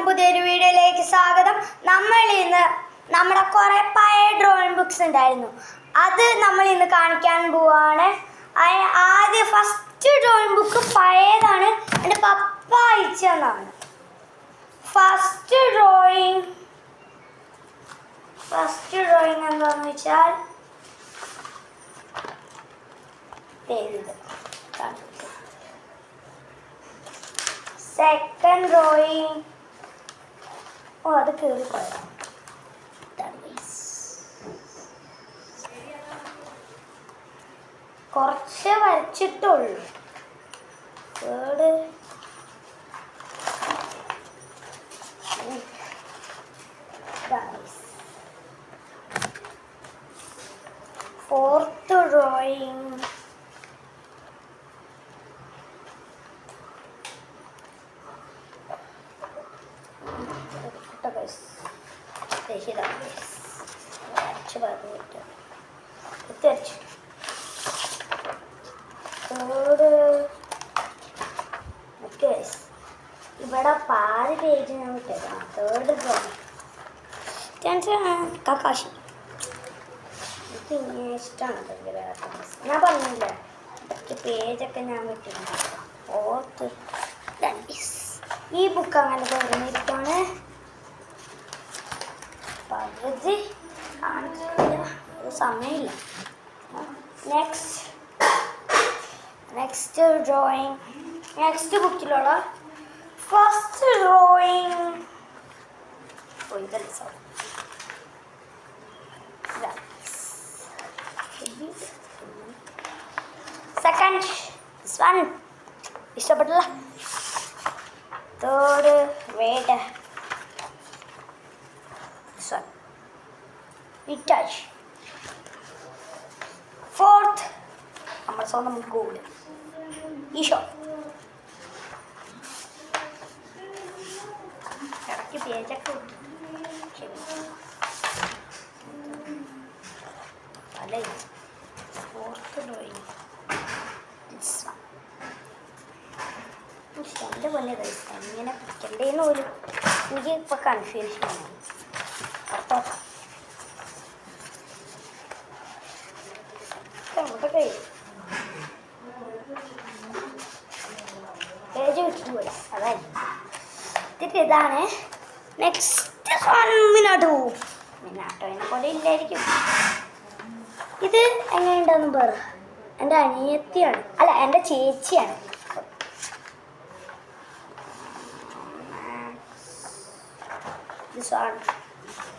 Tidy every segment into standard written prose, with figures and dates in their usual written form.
എല്ലാവർക്കും പുതിയൊരു വീഡിയോയിലേക്ക് സ്വാഗതം. നമ്മൾ ഇന്ന് നമ്മുടെ കുറേ പഴയ ഡ്രോയിങ് ബുക്സ് ഉണ്ടായിരുന്നു, അത് നമ്മൾ ഇന്ന് കാണിക്കാൻ പോവാണ്. ആദ്യം ഫസ്റ്റ് ഡ്രോയിങ് ബുക്ക് പഴയതാണ്, എൻ്റെ പപ്പ അയച്ചതാണ്. ഫസ്റ്റ് ഡ്രോയിങ് എന്താണെന്ന് വെച്ചാൽ സെക്കൻഡ് ഡ്രോയിങ് അത് കയറിപ്പോയാം. കുറച്ച് വരച്ചിട്ടുള്ളൂ. തേർഡ് ഫോർത്ത് ഡ്രോയിങ് ഇവിടെ പാതി പേജ് ഞാൻ വിട്ടേക്കാം. തേർഡ് കക്കാശി എനിക്ക് ഇങ്ങനെ ഇഷ്ടമാണ്. ഞാൻ പറഞ്ഞില്ല പേജൊക്കെ ഞാൻ വിട്ടിട്ടുണ്ട്. ഫോർത്ത് ഈ ബുക്ക് അങ്ങനെ തുറന്നിരിക്കാണ്. പകുതി സമയമില്ല. നെക്സ്റ്റ് ഡ്രോയിങ്, നെക്സ്റ്റ് ബുക്കിലുള്ള ഫസ്റ്റ് ഡ്രോയിങ് സെക്കൻഡ് വൺ ഇഷ്ടപ്പെട്ടില്ല. തേർഡ് വേഡ് ഇറ്റാച്ച്. ഫോർത്ത് നമ്മുടെ സ്വന്തം ഗോൾഡ് ഈശോ. ഇടയ്ക്ക് പേജൊക്കെ അല്ലേ. ഫോർത്ത് ഡ്രോയിങ് എൻ്റെ പൊന്നെ എങ്ങനെ പിടിക്കണ്ടേന്ന് പോലും എനിക്ക് ഇപ്പോൾ കൺഫ്യൂഷനാണ്. അപ്പോൾ പേജ് വിട്ടുപോയി. അതായത് ഇതാണ് നെക്സ്റ്റ് മിനാട്ടോനെ പോലെ ഇല്ലായിരിക്കും. ഇത് എങ്ങനെയുണ്ടെന്ന് പറ. എൻ്റെ അനിയത്തിയാണ്, അല്ല എൻ്റെ ചേച്ചിയാണ്.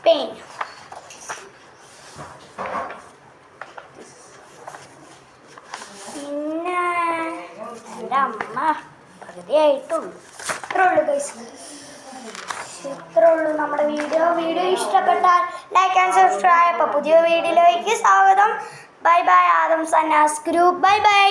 പെയിൻ. പിന്നെ എൻ്റെ അമ്മ പകുതിയായിട്ടുള്ളൂ. ഇത്രേ ഉള്ളൂ നമ്മുടെ വീഡിയോ ഇഷ്ടപ്പെട്ടാൽ ലൈക്ക് ആൻഡ് സബ്സ്ക്രൈബ്. അപ്പോൾ പുതിയ വീഡിയോയിലേക്ക് സ്വാഗതം. Bye bye. ആദം സന്നാസ് ഗ്രൂപ്പ്. Bye by.